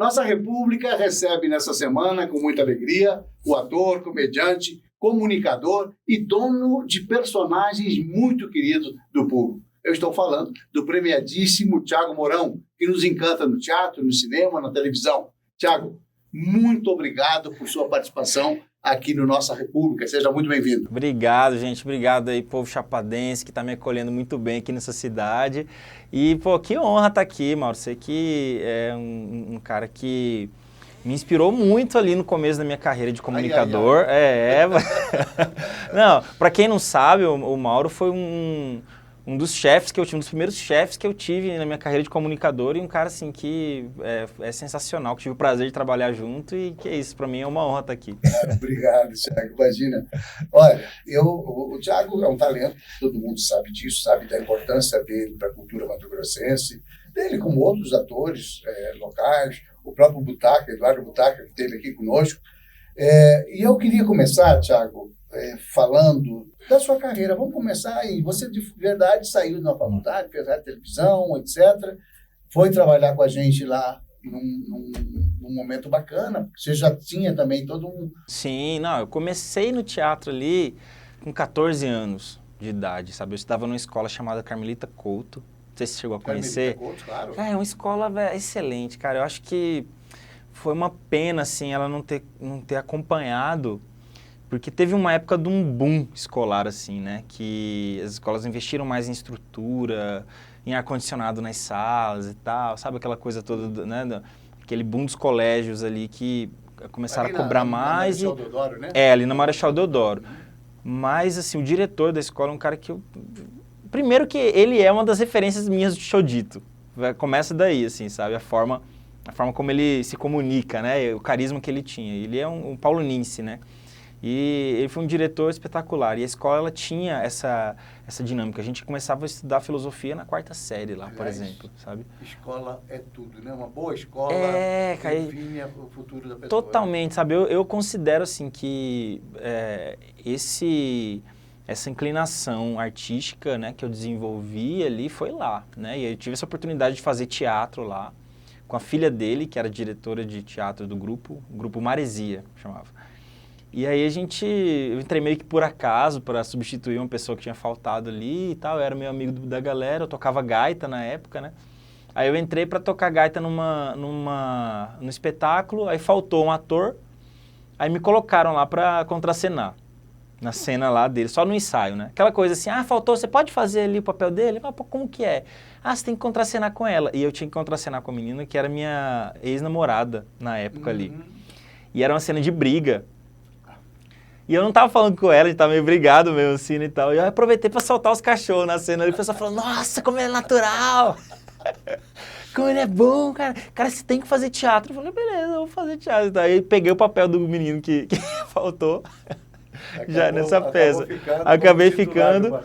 Nossa República recebe nessa semana, com muita alegria, o ator, comediante, comunicador e dono de personagens muito queridos do público. Eu estou falando do premiadíssimo Thiago Mourão, que nos encanta no teatro, no cinema, na televisão. Thiago, muito obrigado por sua participação aqui no Nossa República. Seja muito bem-vindo. Obrigado, gente. Obrigado aí, povo chapadense, que está me acolhendo muito bem aqui nessa cidade. E, pô, que honra estar aqui, Mauro. Você que é um cara que me inspirou muito ali no começo da minha carreira de comunicador. Não, para quem não sabe, o Mauro foi um dos chefes que eu tive, um dos primeiros chefes que eu tive na minha carreira de comunicador e um cara assim que é sensacional, que tive o prazer de trabalhar junto e que é isso, para mim é uma honra estar aqui. Obrigado, Thiago, imagina. Olha, o Thiago é um talento, todo mundo sabe disso, sabe da importância dele para a cultura mato-grossense, dele como outros atores locais, o próprio Butaca, Eduardo Butaca, que esteve aqui conosco. E eu queria começar, Thiago, falando da sua carreira. Vamos começar aí. Você, de verdade, saiu da faculdade, fez rádio, televisão, etc. Foi trabalhar com a gente lá num momento bacana. Você já tinha também todo um... Sim, não, eu comecei no teatro ali com 14 anos de idade, sabe? Eu estudava numa escola chamada Carmelita Couto. Não sei se você chegou a conhecer. Carmelita Couto, claro. É uma escola excelente, cara. Eu acho que foi uma pena, assim, ela não ter acompanhado, porque teve uma época de um boom escolar, assim, né? Que as escolas investiram mais em estrutura, em ar-condicionado nas salas e tal, sabe aquela coisa toda, né? Aquele boom dos colégios ali que começaram a cobrar mais. Na Marechal Deodoro, né? Ali na Marechal Deodoro. Mas, assim, o diretor da escola é um cara que eu... Primeiro que ele é uma das referências minhas de Chodito. Começa daí, assim, sabe? A forma como ele se comunica, né? O carisma que ele tinha. Ele é um paulinense, né? E ele foi um diretor espetacular. E a escola, ela tinha essa dinâmica. A gente começava a estudar filosofia na 4ª série lá, por exemplo, sabe? Escola é tudo, né? Uma boa escola define o futuro da pessoa. Totalmente, sabe? Eu considero, assim, que essa inclinação artística, né, que eu desenvolvi ali foi lá, né? E eu tive essa oportunidade de fazer teatro lá com a filha dele, que era diretora de teatro do grupo, o Grupo Maresia, chamava. E aí eu entrei meio que por acaso para substituir uma pessoa que tinha faltado ali e tal, eu era meu amigo da galera, eu tocava gaita na época, né? Aí eu entrei para tocar gaita num espetáculo, aí faltou um ator, aí me colocaram lá para contracenar, na cena lá dele, só no ensaio, né? Aquela coisa assim, faltou, você pode fazer ali o papel dele? Pô, como que é? Você tem que contracenar com ela. E eu tinha que contracenar com a menina que era minha ex-namorada na época ali. E era uma cena de briga. E eu não tava falando com ela, a gente tava meio brigado mesmo assim e tal. E eu aproveitei pra soltar os cachorros na cena. E o pessoal falou, nossa, como ele é natural! Como ele é bom, cara. Cara, você tem que fazer teatro. Eu falei, beleza, eu vou fazer teatro. Aí peguei o papel do menino que faltou. Já nessa peça. Acabei ficando.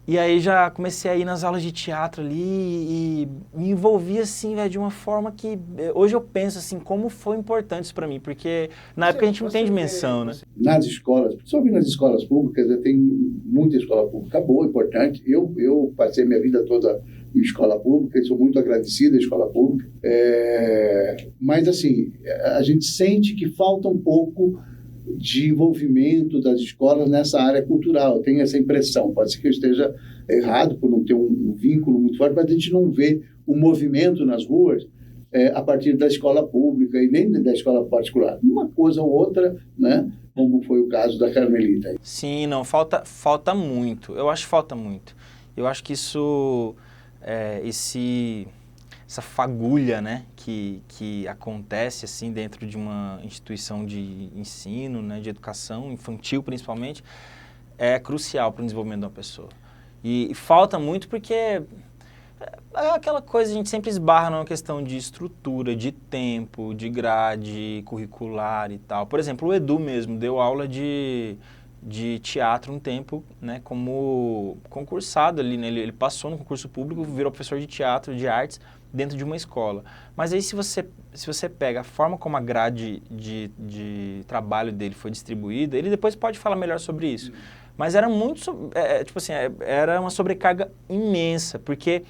E aí já comecei a ir nas aulas de teatro ali e me envolvi assim, velho, de uma forma que hoje eu penso assim, como foi importante isso pra mim, porque na época a gente não tem dimensão, né? Nas escolas, principalmente nas escolas públicas, eu tenho muita escola pública boa, importante. Eu passei minha vida toda em escola pública e sou muito agradecido à escola pública. Mas assim, a gente sente que falta um pouco de envolvimento das escolas nessa área cultural. Eu tenho essa impressão. Pode ser que eu esteja errado por não ter um vínculo muito forte, mas a gente não vê o movimento nas ruas a partir da escola pública e nem da escola particular. Uma coisa ou outra, né? Como foi o caso da Carmelita. Sim, não, falta muito. Eu acho que falta muito. Eu acho que isso, essa fagulha, né, que acontece assim dentro de uma instituição de ensino, né, de educação infantil principalmente, é crucial para o desenvolvimento de uma pessoa. E falta muito porque é aquela coisa, a gente sempre esbarra numa questão de estrutura, de tempo, de grade curricular e tal. Por exemplo, o Edu mesmo deu aula de teatro um tempo, né, como concursado ali, né, ele passou no concurso público, virou professor de teatro, de artes, dentro de uma escola. Mas aí se você pega a forma como a grade de trabalho dele foi distribuída, ele depois pode falar melhor sobre isso. Mas era muito, tipo assim, era uma sobrecarga imensa, porque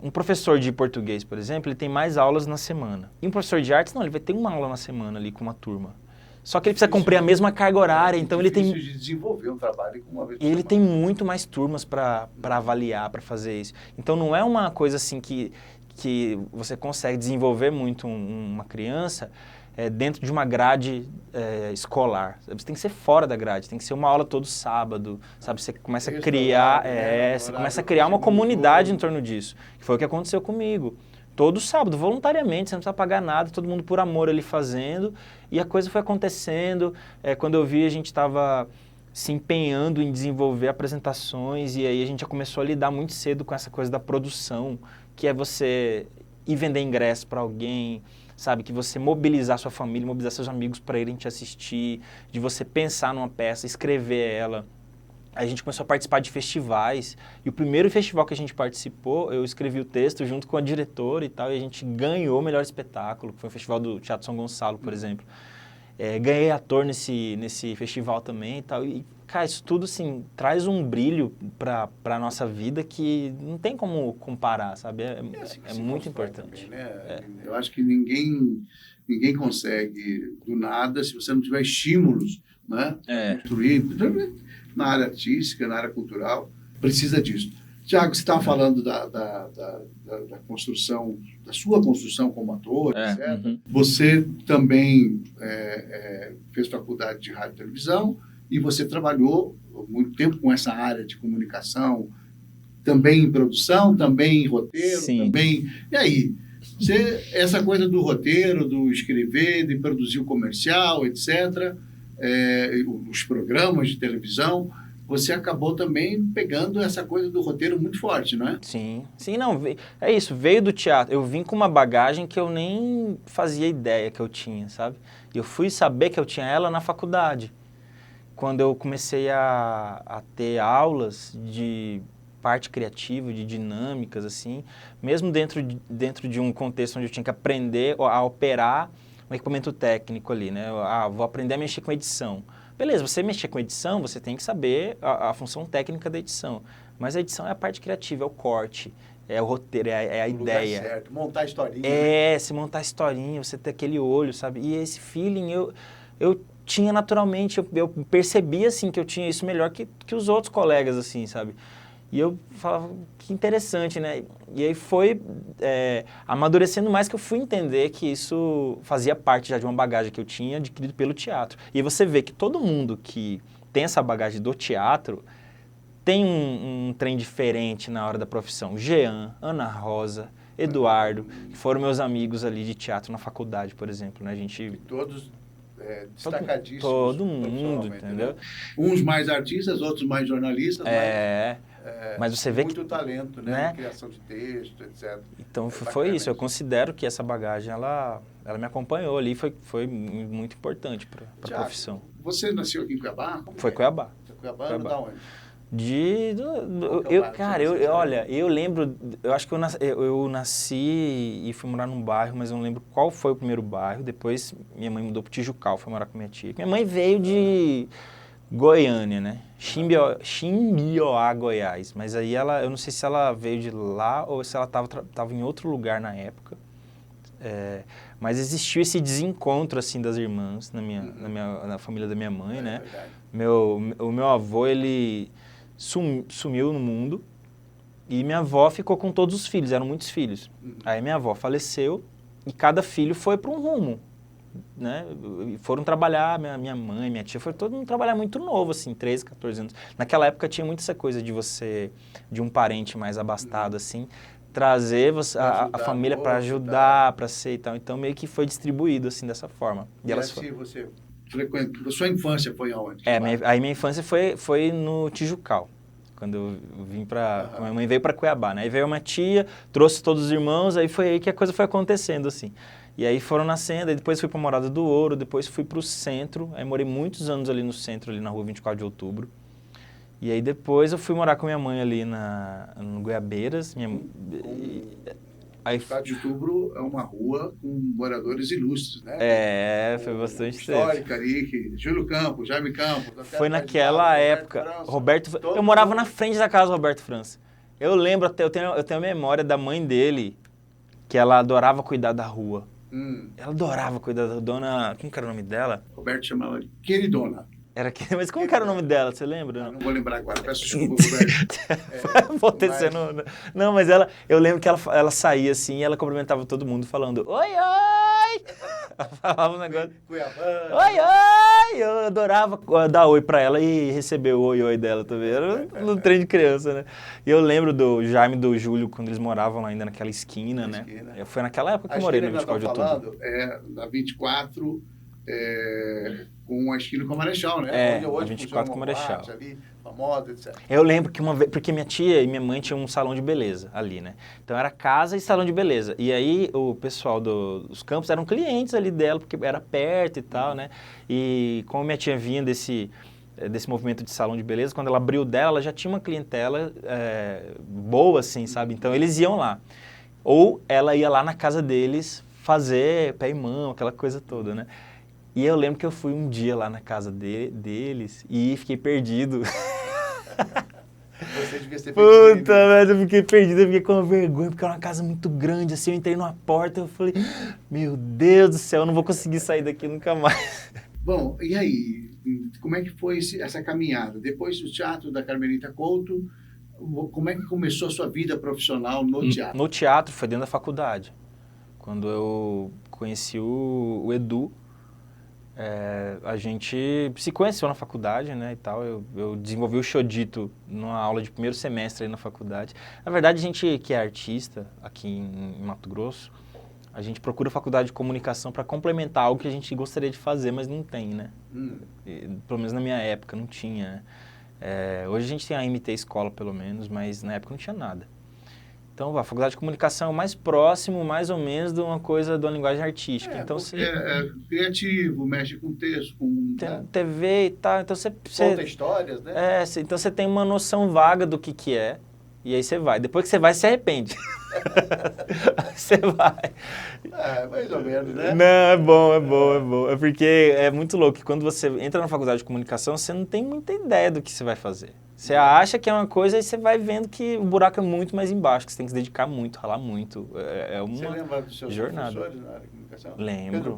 um professor de português, por exemplo, ele tem mais aulas na semana. E um professor de artes, não, ele vai ter uma aula na semana ali com uma turma. Só que ele precisa cumprir a mesma carga horária, então ele tem... de desenvolver um trabalho com uma vez por E ele semana. tem muito mais turmas para avaliar, para fazer isso. Então não é uma coisa assim que você consegue desenvolver muito uma criança dentro de uma grade escolar. Você tem que ser fora da grade, tem que ser uma aula todo sábado, sabe? Você começa a criar, você começa a criar uma comunidade em torno disso. Que foi o que aconteceu comigo. Todo sábado, voluntariamente, você não precisa pagar nada, todo mundo por amor ali fazendo, e a coisa foi acontecendo. Quando eu vi, a gente estava se empenhando em desenvolver apresentações, e aí a gente já começou a lidar muito cedo com essa coisa da produção, que é você ir vender ingresso para alguém, sabe? Que você mobilizar sua família, mobilizar seus amigos para irem te assistir, de você pensar numa peça, escrever ela. A gente começou a participar de festivais, e o primeiro festival que a gente participou, eu escrevi o texto junto com a diretora e tal, e a gente ganhou o melhor espetáculo, que foi o Festival do Teatro São Gonçalo, por exemplo. Ganhei ator nesse festival também e tal, e, cara, isso tudo, assim, traz um brilho para a nossa vida que não tem como comparar, sabe? É muito importante. Também, né? Eu acho que ninguém consegue do nada se você não tiver estímulos, né? Construir, na área artística, na área cultural, precisa disso. Tiago, você estava falando da construção, da sua construção como ator, etc. Uhum. Você também fez faculdade de rádio e televisão e você trabalhou muito tempo com essa área de comunicação, também em produção, também em roteiro, Sim. também... E aí? Essa coisa do roteiro, do escrever, de produzir o comercial, etc., os programas de televisão, você acabou também pegando essa coisa do roteiro muito forte, não é? Sim, não, é isso, veio do teatro. Eu vim com uma bagagem que eu nem fazia ideia que eu tinha, sabe? E eu fui saber que eu tinha ela na faculdade, quando eu comecei a ter aulas de parte criativa, de dinâmicas, assim, mesmo dentro de um contexto onde eu tinha que aprender a operar um equipamento técnico ali, né? Vou aprender a mexer com edição. Beleza, você mexer com edição, você tem que saber a função técnica da edição. Mas a edição é a parte criativa, é o corte, é o roteiro, é a ideia. Lugar certo, montar a historinha. Se montar a historinha, você ter aquele olho, sabe? E esse feeling eu tinha naturalmente, eu percebia, assim, que eu tinha isso melhor que os outros colegas, assim, sabe? E eu falava, que interessante, né? E aí foi amadurecendo mais que eu fui entender que isso fazia parte já de uma bagagem que eu tinha adquirido pelo teatro. E aí você vê que todo mundo que tem essa bagagem do teatro tem um trem diferente na hora da profissão. Jean, Ana Rosa, Eduardo, que foram meus amigos ali de teatro na faculdade, por exemplo, né? A gente... Todos destacadíssimos. Todo mundo, entendeu? Né? Uns mais artistas, outros mais jornalistas, mas você vê muito talento, né? Criação de texto, etc. Então foi isso, eu considero que essa bagagem, ela me acompanhou ali, foi muito importante para a profissão. Você nasceu aqui em Cuiabá? Foi Cuiabá. Cuiabá, da onde? Olha, eu lembro, eu acho que eu nasci e fui morar num bairro, mas eu não lembro qual foi o primeiro bairro. Depois minha mãe mudou para Tijucal, foi morar com minha tia. Minha mãe veio de Goiânia, né? Chimbioá, Goiás. Mas aí eu não sei se ela veio de lá ou se ela estava em outro lugar na época. Mas existiu esse desencontro, assim, das irmãs na família da minha mãe, né? O meu avô, ele sumiu no mundo e minha avó ficou com todos os filhos, eram muitos filhos. Aí minha avó faleceu e cada filho foi para um rumo, né? Foram trabalhar, minha mãe, minha tia, foi todo mundo trabalhar muito novo, assim, 13, 14 anos. Naquela época tinha muito essa coisa de um parente mais abastado, assim, trazer a família para ajudar, para ser e tal. Então meio que foi distribuído, assim, dessa forma. E assim você frequentou, sua infância foi aonde? Aí minha infância foi no Tijucal, quando eu vim minha mãe veio para Cuiabá, né? Aí veio uma tia, trouxe todos os irmãos, aí foi aí que a coisa foi acontecendo, assim. E aí foram nascendo, aí depois fui para Morada do Ouro, depois fui para o centro, aí morei muitos anos ali no centro, ali na rua 24 de outubro. E aí depois eu fui morar com minha mãe ali no Goiabeiras. Aí, 24 de outubro é uma rua com moradores ilustres, né? Foi bastante histórica ali, Júlio Campos, Jaime Campos. Foi naquela época, eu morava na frente da casa do Roberto França. Eu lembro até, eu tenho a memória da mãe dele, que ela adorava cuidar da rua. Ela adorava cuidar da dona... Como que era o nome dela? Roberto chamava de queridona. Mas como que era o nome dela, você lembra? Não vou lembrar agora, peço desculpa, Roberto. Não, mas eu lembro que ela saía assim e ela cumprimentava todo mundo falando oi, oi! Ela falava um negócio... Cuiabá. Oi, oi! Eu adorava dar oi pra ela e receber o oi, oi dela também. Era no trem de criança, né? E eu lembro do Jaime e do Júlio, quando eles moravam lá ainda naquela esquina, né? Foi naquela época que eu morei no 24 de outubro. Na 24... com a esquina com a Marechal, né? Onde hoje 24 com a Marechal. Ali, famosa, etc. Eu lembro que uma vez, porque minha tia e minha mãe tinham um salão de beleza ali, né? Então era casa e salão de beleza. E aí o pessoal dos campos eram clientes ali dela, porque era perto e tal, né? E como minha tia vinha desse movimento de salão de beleza, quando ela abriu dela, ela já tinha uma clientela boa, assim, sabe? Então eles iam lá. Ou ela ia lá na casa deles fazer pé e mão, aquela coisa toda, né? E eu lembro que eu fui um dia lá na casa deles e fiquei perdido. Você devia ser Puta, velho, eu fiquei perdido, eu fiquei com vergonha, porque era uma casa muito grande, assim, eu entrei numa porta e eu falei, meu Deus do céu, eu não vou conseguir sair daqui nunca mais. Bom, e aí, como é que foi essa caminhada? Depois do teatro da Carmelita Couto, como é que começou a sua vida profissional no teatro? No teatro foi dentro da faculdade, quando eu conheci o Edu. A gente se conheceu na faculdade, né, e tal. Eu desenvolvi o Xodito numa aula de primeiro semestre aí na faculdade. Na verdade, a gente que é artista aqui em Mato Grosso, a gente procura faculdade de comunicação para complementar algo que a gente gostaria de fazer, mas não tem, né? Pelo menos na minha época não tinha. Hoje a gente tem a MT Escola, pelo menos, mas na época não tinha nada. Então, a faculdade de comunicação é o mais próximo, mais ou menos, de uma coisa, de uma linguagem artística. Então, é criativo, mexe com texto, com TV e tal. Então, conta histórias, né? Então, você tem uma noção vaga do que é, e aí você vai. Depois que você vai, você se arrepende. Você vai. Mais ou menos, né? Não, é bom. É porque é muito louco que quando você entra na faculdade de comunicação, você não tem muita ideia do que você vai fazer. Você acha que é uma coisa e você vai vendo que o buraco é muito mais embaixo, que você tem que se dedicar muito, ralar muito. Você lembra dos seus jornada. Professores na área de comunicação? Lembro.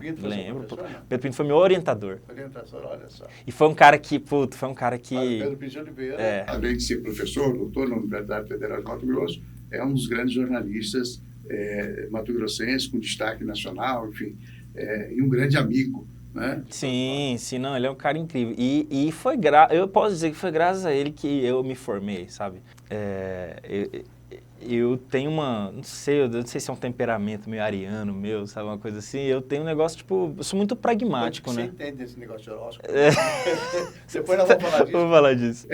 Pedro Pinto foi meu orientador. Orientador, olha só. E foi um cara que, Pedro Pinto de Oliveira, além de ser professor, doutor na Universidade Federal de Mato Grosso, é um dos grandes jornalistas mato-grossenses, com destaque nacional, enfim, e um grande amigo. Né? Sim, não, ele é um cara incrível. E foi eu posso dizer que foi graças a ele que eu me formei, sabe? Eu tenho não sei se é um temperamento meio ariano meu, sabe? Uma coisa assim. Eu tenho um negócio, tipo, eu sou muito pragmático, né? Você entende esse negócio de horóscopo? Depois nós vamos falar disso. Vamos falar disso.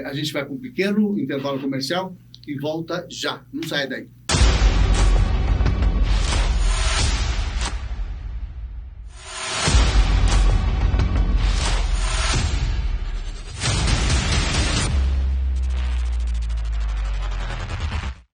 A gente vai para um pequeno intervalo comercial e volta já. Não sai daí.